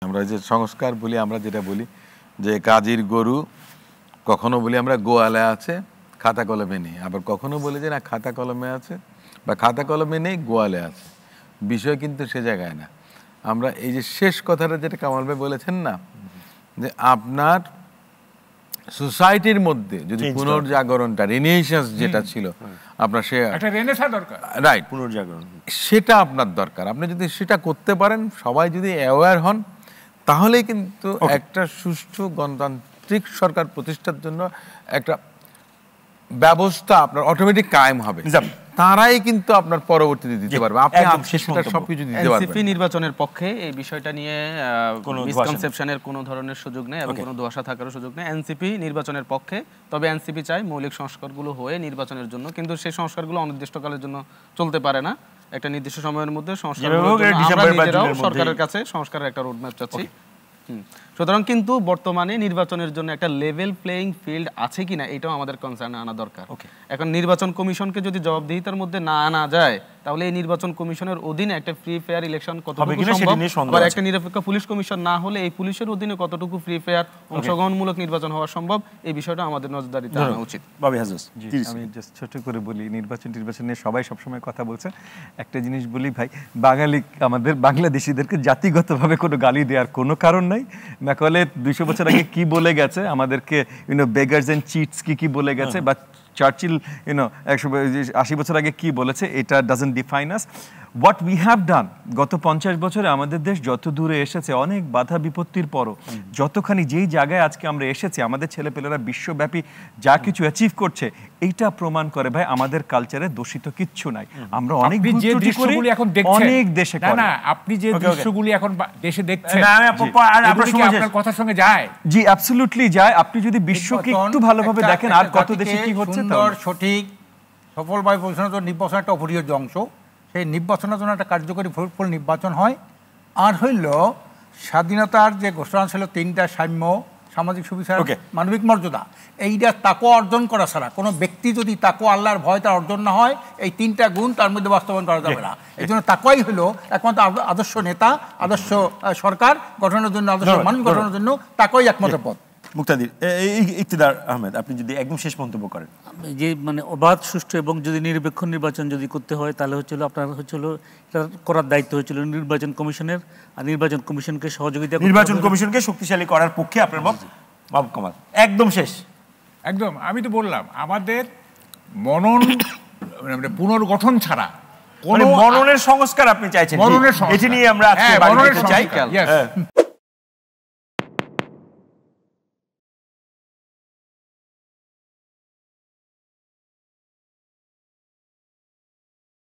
আমরা যে সংস্কার বলি, আমরা যেটা বলি যে কাজীর গরু কখনো বলি আমরা গোয়ালে আছে খাতা কলমে নেই, আবার কখনো বলি যে না খাতা কলমে আছে বা খাতা কলমে নেই গোয়ালে আছে। বিষয় কিন্তু সে জায়গায় না। আমরা এই যে শেষ কথাটা যেটা কামাল ভাই বলেছেন না, যে আপনার সোসাইটির মধ্যে যদি পুনর্জাগরণটা রিনেসান্স যেটা ছিল আপনার সে একটা রেনেসাঁ দরকার, রাইট, পুনর্জাগরণ সেটা আপনার দরকার। আপনি যদি সেটা করতে পারেন, সবাই যদি অ্যাওয়্যার হন, তাহলেই কিন্তু একটা সুষ্ঠু গণতান্ত্রিক সরকার প্রতিষ্ঠার জন্য একটা ব্যবস্থা আপনার অটোমেটিক কায়েম হবে। তারাই কিন্তু আপনার পরবর্তীতে দিতে পারবে, আপনি সেটা সবকিছু দিতে পারবেন। এনসিপি নির্বাচনের পক্ষে এই বিষয়টা নিয়ে কোনো মিসকনসেপশনের কোনো ধরনের সুযোগ নেই এবং কোনো দোয়াশা থাকারও সুযোগ নেই। এনসিপি নির্বাচনের পক্ষে, তবে এনসিপি চাই মৌলিক সংস্কারগুলো হয়ে নির্বাচনের জন্য, কিন্তু সেই সংস্কারগুলো অনির্দিষ্টকালের জন্য চলতে পারে না। একটা নির্দিষ্ট সময়ের মধ্যে সরকারের কাছে সংস্কারের একটা রোডম্যাপ চাচ্ছি। সুতরাং কিন্তু বর্তমানে নির্বাচনের জন্য একটা লেভেল প্লেইং ফিল্ড আছে কিনা এটাও আমাদের কনসার্নে আনা দরকার। এখন নির্বাচন কমিশনকে যদি জবাবদিহিতার মধ্যে না আনা যায়, তাহলে এই নির্বাচন কমিশনের অধীনে একটা ফ্রি ফেয়ার ইলেকশন কতটুকু সম্ভব, আর একটা নিরপেক্ষ পুলিশ কমিশন না হলে এই পুলিশের অধীনে কতটুকু ফ্রি ফেয়ার অংশগ্রহণমূলক নির্বাচন হওয়া সম্ভব, এই বিষয়টা আমাদের নজরদারিতে আনা উচিত। আমি জাস্ট ছোট করে বলি, নির্বাচন নিয়ে সবাই সবসময় কথা বলছে, একটা জিনিস বলি ভাই, বাঙালি আমাদের বাংলাদেশিদেরকে জাতিগতভাবে কোনো গালি দেওয়ার কোনো কারণ নাই। ম্যাকলে 200 বছর আগে কি বলে গেছে আমাদেরকে, বেগার্স এন্ড চিটস কি বলে গেছে, বা চার্চিল 180 বছর আগে কি বলেছে, এটা doesn't define us. What we have done গত 50 বছরে আমাদের দেশ যত দূরে এসেছে, অনেক বাধা বিপত্তির পরও যতখানি যেই জায়গায় আজকে আমরা এসেছি, আমাদের ছেলেপেলেরা বিশ্বব্যাপী যা কিছু অ্যাচিভ করছে, এইটা প্রমাণ করে ভাই আমাদের কালচারে দূষিত কিচ্ছু নাই। আমরা অনেক দৃশ্যগুলি এখন দেখছেন, অনেক দেশে না আপনি যে দৃশ্যগুলি এখন দেশে দেখছেন আপনার কথার সঙ্গে যায়। জি অ্যাবসলিউটলি যায়। আপনি যদি বিশ্বকে একটু ভালোভাবে দেখেন আর কত দেশে কি হচ্ছে, সঠিক সফলভাবে পরিচালনার জন্য নির্বাচন একটা অপরিহার্য অংশ। সেই নির্বাচনের জন্য একটা কার্যকরী ফল নির্বাচন হয়। আর হইল স্বাধীনতার যে ঘোষণা ছিল 3টা সাম্য, সামাজিক সুবিধা, মানবিক মর্যাদা, এইটা তাকওয়া অর্জন করা ছাড়া কোনো ব্যক্তি যদি তাকওয়া আল্লাহর ভয় তার অর্জন না হয়, এই 3টা গুণ তার মধ্যে বাস্তবায়ন করা যাবে না। এই জন্য তাকওয়াই হলো একমাত্র আদর্শ নেতা, আদর্শ সরকার গঠনের জন্য, আদর্শ মানুষ গঠনের জন্য তাকওয়াই একমাত্র পথ। মুক্তাদির, ইকতিদার আহমেদ, আপনি যদি একদম শেষ মন্তব্য করেন। যে অবাধ, সুষ্ঠু এবং যদি নিরপেক্ষ নির্বাচন যদি করতে হয়, তাহলে আপনার এটা করার দায়িত্ব হচ্ছিল নির্বাচন কমিশনের। আর নির্বাচন কমিশনকে সহযোগিতা, নির্বাচন কমিশনকে শক্তিশালী করার পক্ষে আপনার বাবু কামাল একদম শেষ। একদম, আমি তো বললাম আমাদের মনন পুনর্গঠন ছাড়া মননের সংস্কার আপনি চাইছেন, এটি নিয়ে আমরা চাই।